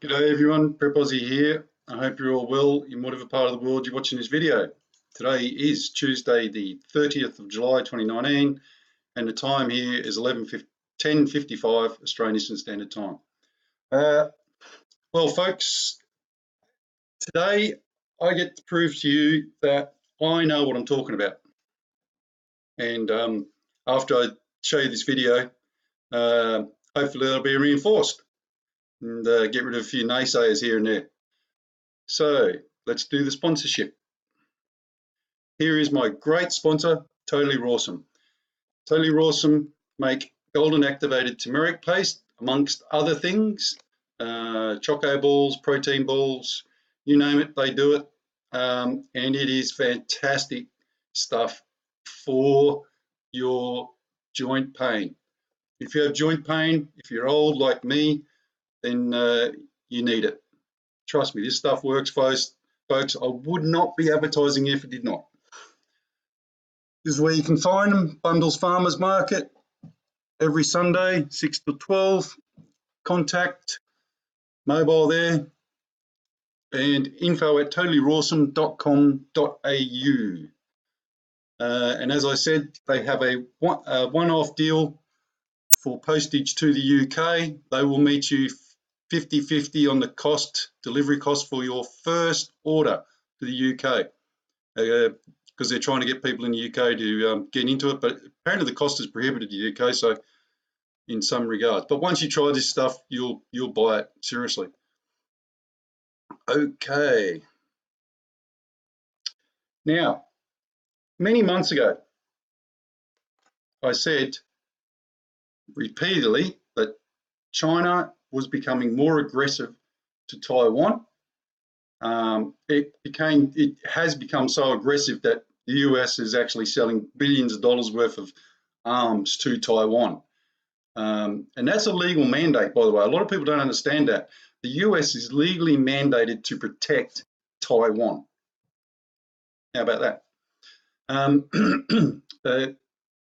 G'day everyone, Prep Aussie here. I hope you're all well in whatever part of the world you're watching this video. Today is Tuesday the 30th of July 2019 and the time here is 10:55 Australian Eastern Standard Time. Well folks, today I get to prove to you that I know what I'm talking about. And after I show you this video, hopefully that'll be reinforced and get rid of a few naysayers here and there. So let's do the sponsorship. Here is my great sponsor, Totally Rawsome. Totally Rawsome make golden activated turmeric paste, amongst other things, choco balls, protein balls, you name it, they do it. And it is fantastic stuff for your joint pain. If you have joint pain, if you're old like me, then you need it. Trust me, this stuff works, folks. I would not be advertising if it did not. This is where you can find them, Bundles Farmers Market, every Sunday, 6 to 12. Contact, mobile there, and info@totallyrawsome.com.au. And as I said, they have a one-off deal for postage to the UK. They will meet you 50-50 on the cost, delivery cost for your first order to the UK. Because they're trying to get people in the UK to get into it, but apparently the cost is prohibited in the UK, so in some regards. But once you try this stuff, you'll buy it, seriously. Okay. Now, many months ago, I said repeatedly that China was becoming more aggressive to Taiwan. It has become so aggressive that the US is actually selling billions of dollars worth of arms to Taiwan. And that's a legal mandate, by the way. A lot of people don't understand that. The US is legally mandated to protect Taiwan. How about that?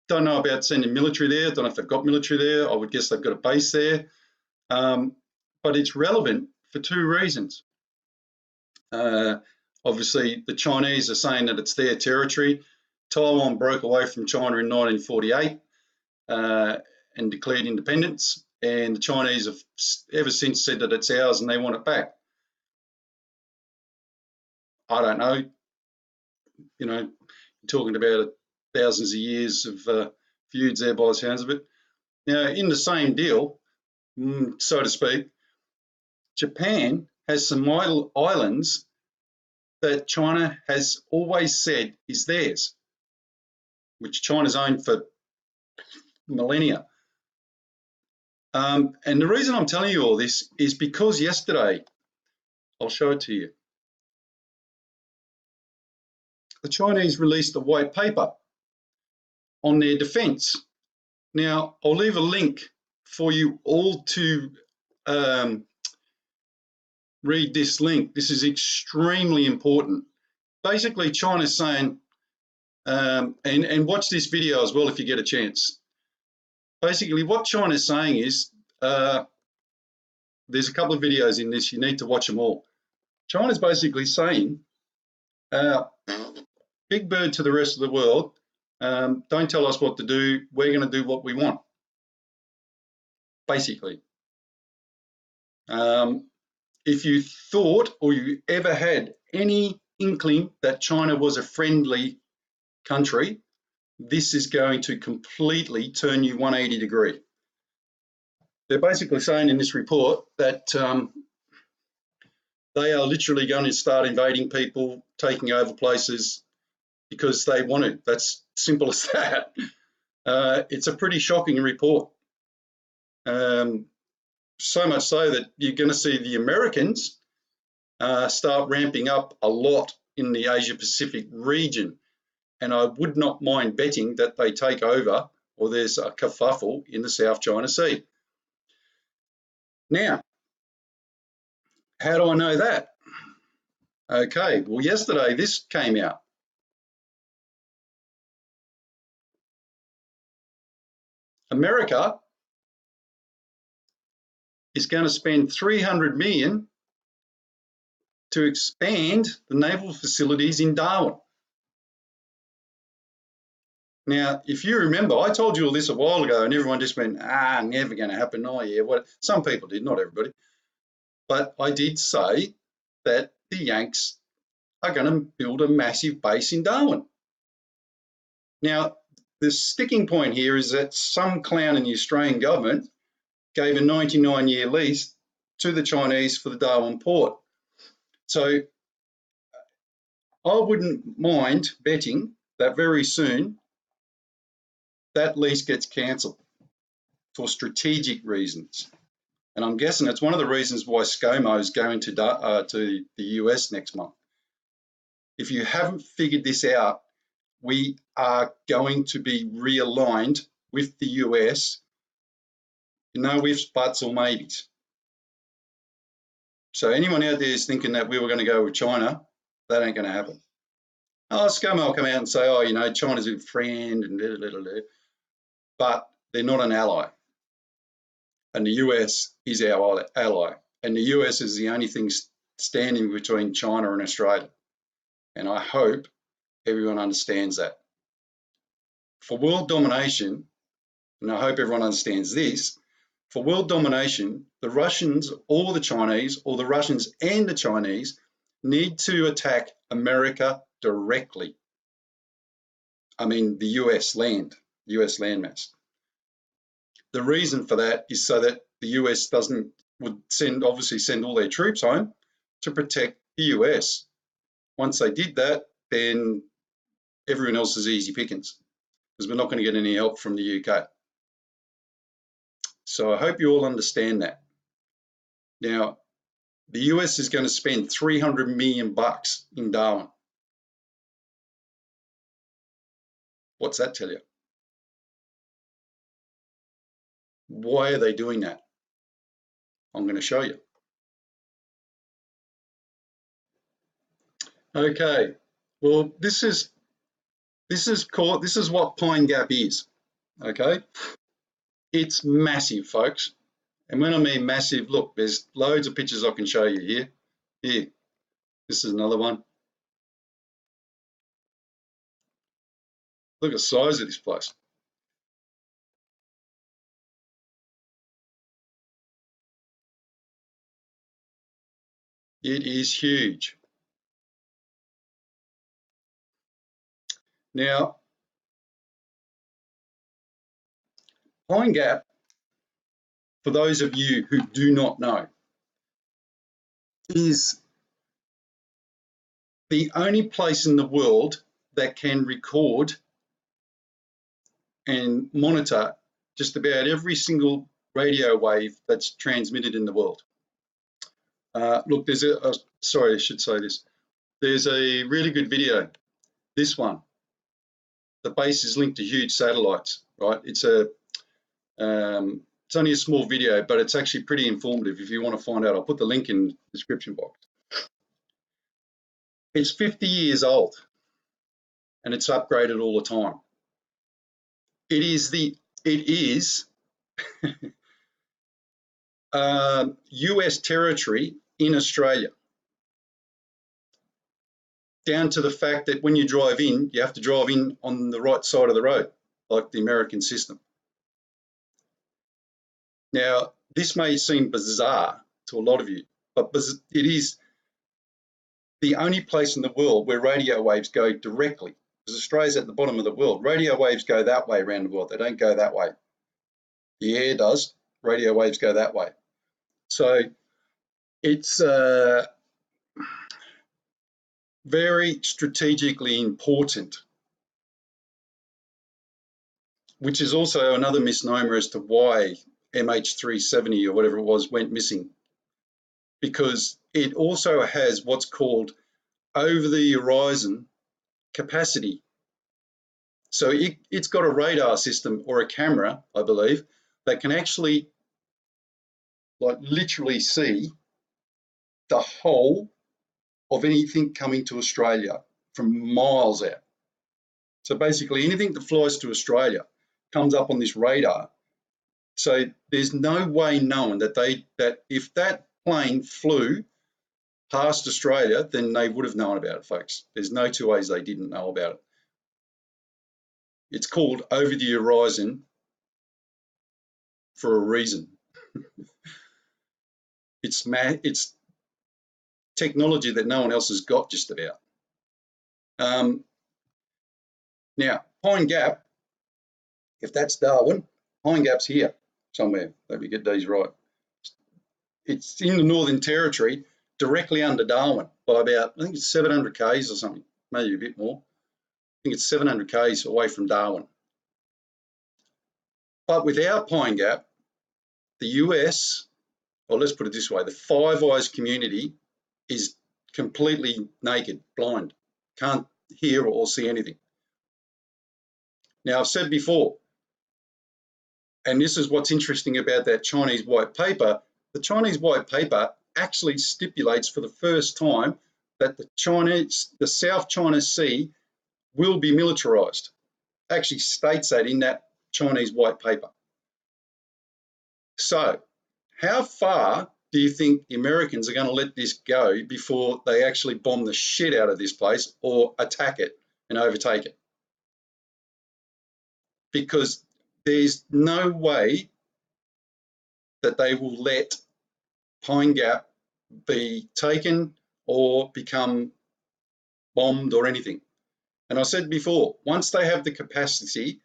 Don't know about sending military there. Don't know if they've got military there. I would guess they've got a base there. But it's relevant for two reasons. Obviously, the Chinese are saying that it's their territory. Taiwan broke away from China in 1948 and declared independence. And the Chinese have ever since said that it's ours and they want it back. I don't know. You know, you're talking about thousands of years of feuds there by the sounds of it. Now, in the same deal, so to speak, Japan has some islands that China has always said is theirs, which China's owned for millennia. And the reason I'm telling you all this is because yesterday, I'll show it to you, the Chinese released a white paper on their defence. Now, I'll leave a link for you all to read this link. This is extremely important. Basically, China's saying, and watch this video as well if you get a chance. Basically, what China's saying is, there's a couple of videos in this, you need to watch them all. China's basically saying, big bird to the rest of the world, don't tell us what to do, we're going to do what we want, basically. If you thought or you ever had any inkling that China was a friendly country, this is going to completely turn you 180 degree. They're basically saying in this report that they are literally going to start invading people, taking over places because they want to. That's simple as that. It's a pretty shocking report. So much so that you're going to see the Americans start ramping up a lot in the Asia Pacific region. And I would not mind betting that they take over or there's a kerfuffle in the South China Sea. Now, how do I know that? Okay, well, yesterday this came out. America is going to spend 300 million to expand the naval facilities in Darwin. Now, if you remember, I told you all this a while ago and everyone just went, never going to happen. Oh, yeah, well, some people did, not everybody. But I did say that the Yanks are going to build a massive base in Darwin. Now, the sticking point here is that some clown in the Australian government gave a 99-year lease to the Chinese for the Darwin port. So I wouldn't mind betting that very soon that lease gets cancelled for strategic reasons. And I'm guessing it's one of the reasons why ScoMo is going to the US next month. If you haven't figured this out, we are going to be realigned with the US. No ifs, buts, or maybes. So anyone out there is thinking that we were going to go with China, that ain't going to happen. Oh, ScoMo will come out and say, oh, you know, China's a friend, and but they're not an ally. And the US is our ally. And the US is the only thing standing between China and Australia. And I hope everyone understands that. For world domination, and I hope everyone understands this, for world domination, the Russians or the Chinese, or the Russians and the Chinese, need to attack America directly. I mean, the US landmass. The reason for that is so that the US would obviously send all their troops home to protect the US. Once they did that, then everyone else is easy pickings, because we're not going to get any help from the UK. So I hope you all understand that. Now, the US is going to spend $300 million in Darwin. What's that tell you? Why are they doing that? I'm going to show you. Okay, well, this is what Pine Gap is. Okay, it's massive, folks. And when I mean massive, look, there's loads of pictures I can show you here. Here, this is another one. Look at the size of this place. It is huge. Now, Pine Gap, for those of you who do not know, is the only place in the world that can record and monitor just about every single radio wave that's transmitted in the world. Look, sorry, I should say this. There's a really good video, this one. The base is linked to huge satellites, right? It's only a small video, but it's actually pretty informative if you want to find out. I'll put the link in the description box. It's 50 years old and it's upgraded all the time. It is US territory in Australia, down to the fact that when you drive in, you have to drive in on the right side of the road, like the American system. Now, this may seem bizarre to a lot of you, but it is the only place in the world where radio waves go directly, because Australia's at the bottom of the world. Radio waves go that way around the world. They don't go that way. The air does. Radio waves go that way. So it's very strategically important, which is also another misnomer as to why MH370 or whatever it was went missing, because it also has what's called over the horizon capacity. So it's got a radar system or a camera, I believe, that can actually literally see the whole of anything coming to Australia from miles out. So basically anything that flies to Australia comes up on this radar So there's no way knowing that if that plane flew past Australia, then they would have known about it, folks. There's no two ways they didn't know about it. It's called over the horizon for a reason. It's technology that no one else has got just about. Now, Pine Gap, if that's Darwin, Pine Gap's here somewhere. Let me get these right. It's in the Northern Territory, directly under Darwin by about, I think it's 700 k's or something, maybe a bit more. I think it's 700 k's away from Darwin. But without Pine Gap, the US, or let's put it this way, the Five Eyes community is completely naked, blind, can't hear or see anything. Now, I've said before, and this is what's interesting about that Chinese white paper, the Chinese white paper actually stipulates for the first time that the South China Sea will be militarized. Actually states that in that Chinese white paper. So how far do you think the Americans are going to let this go before they actually bomb the shit out of this place or attack it and overtake it? Because there's no way that they will let Pine Gap be taken or become bombed or anything. And I said before, once they have the capacity,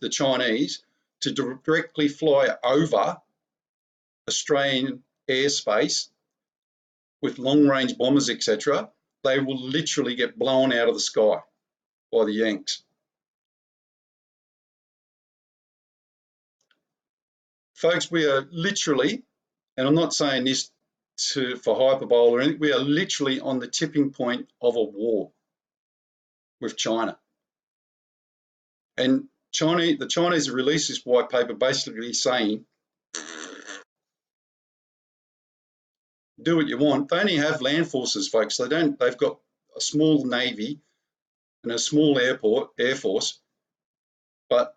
the Chinese, to directly fly over Australian airspace with long-range bombers, etc., they will literally get blown out of the sky by the Yanks. Folks, we are literally, and I'm not saying this for hyperbole or anything, we are literally on the tipping point of a war with China. And the Chinese released this white paper basically saying, do what you want. They only have land forces, folks. They've got a small navy and a small air force, but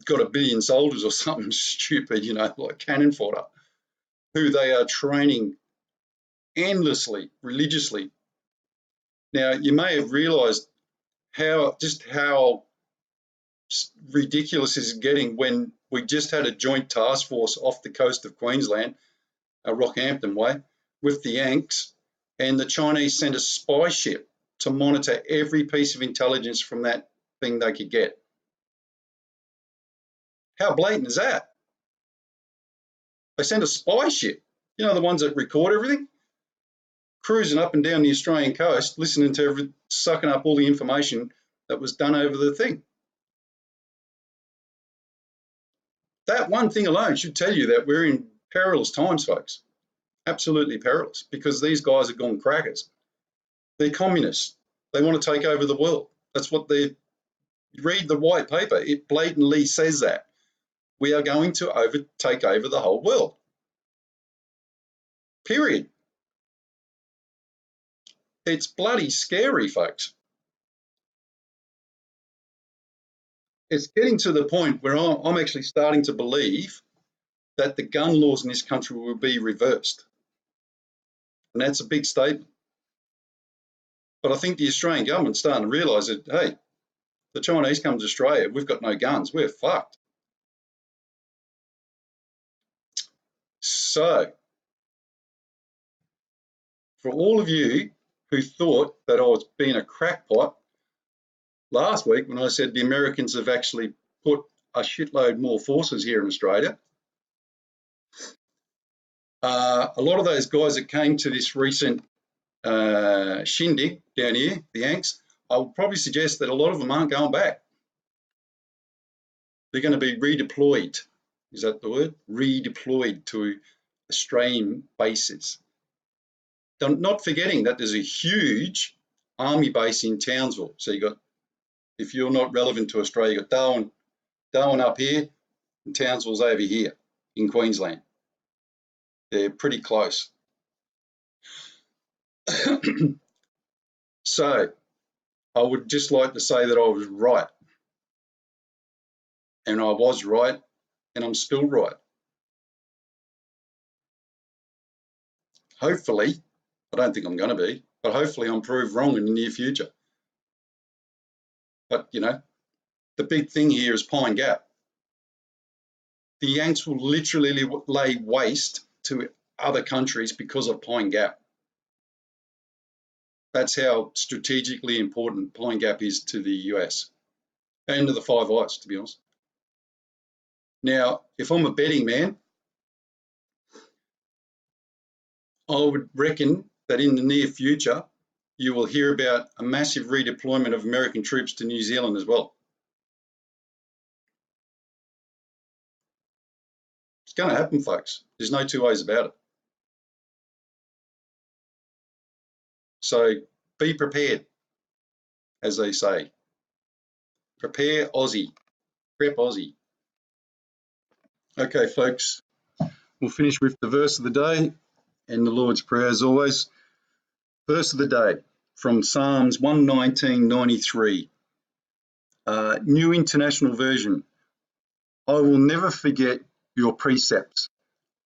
got 1 billion soldiers or something stupid, like cannon fodder, who they are training endlessly, religiously. Now, you may have realised how ridiculous this is getting when we just had a joint task force off the coast of Queensland, Rockhampton way, with the Yanks, and the Chinese sent a spy ship to monitor every piece of intelligence from that thing they could get. How blatant is that? They sent a spy ship, the ones that record everything, cruising up and down the Australian coast, listening to sucking up all the information that was done over the thing. That one thing alone should tell you that we're in perilous times, folks. Absolutely perilous, because these guys have gone crackers. They're communists. They want to take over the world. That's what you read the white paper. It blatantly says that. We are going to take over the whole world. Period. It's bloody scary, folks. It's getting to the point where I'm actually starting to believe that the gun laws in this country will be reversed. And that's a big statement. But I think the Australian government's starting to realise that, hey, the Chinese come to Australia, we've got no guns, we're fucked. So, for all of you who thought that I was being a crackpot last week when I said the Americans have actually put a shitload more forces here in Australia, a lot of those guys that came to this recent shindig down here, the Yanks, I would probably suggest that a lot of them aren't going back. They're going to be redeployed. Is that the word? Redeployed to Australian bases. Not forgetting that there's a huge army base in Townsville. So you got, if you're not relevant to Australia, you've got Darwin up here and Townsville's over here in Queensland. They're pretty close. So I would just like to say that I was right. And I was right. and I'm still right. Hopefully, I don't think I'm going to be, but hopefully I'm proved wrong in the near future. But, you know, the big thing here is Pine Gap. The Yanks will literally lay waste to other countries because of Pine Gap. That's how strategically important Pine Gap is to the US and to the Five Eyes, to be honest. Now, if I'm a betting man, I would reckon that in the near future, you will hear about a massive redeployment of American troops to New Zealand as well. It's going to happen, folks. There's no two ways about it. So be prepared, as they say. Prepare Aussie. Prep Aussie. Okay, folks, we'll finish with the verse of the day and the Lord's Prayer as always. Verse of the day from Psalms 119:93, New International Version. I will never forget your precepts,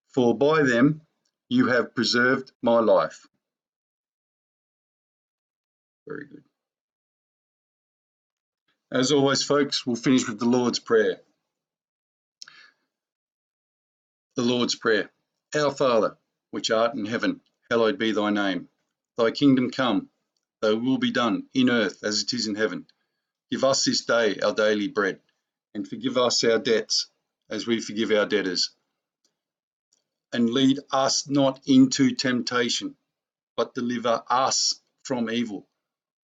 for by them you have preserved my life. Very good. As always, folks, we'll finish with the Lord's Prayer. The Lord's Prayer. Our Father, which art in heaven, hallowed be thy name. Thy kingdom come, thy will be done in earth as it is in heaven. Give us this day our daily bread, and forgive us our debts as we forgive our debtors. And lead us not into temptation, but deliver us from evil.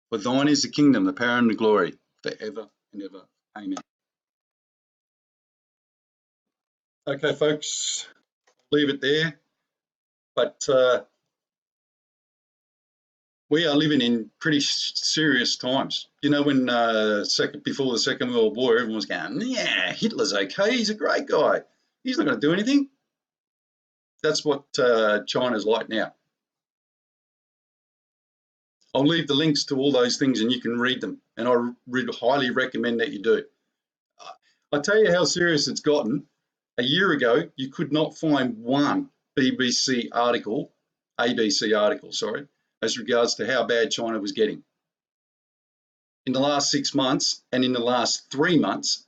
For thine is the kingdom, the power and the glory, forever and ever. Amen. Okay, folks, leave it there. But we are living in pretty serious times. You know, when before the Second World War, everyone was going, yeah, Hitler's okay, he's a great guy. He's not going to do anything. That's what China's like now. I'll leave the links to all those things and you can read them. And I highly recommend that you do. I'll tell you how serious it's gotten. A year ago, you could not find one ABC article, as regards to how bad China was getting. In the last 6 months and in the last 3 months,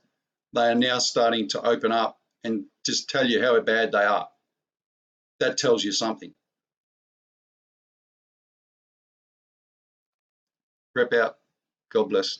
they are now starting to open up and just tell you how bad they are. That tells you something. Rep out. God bless.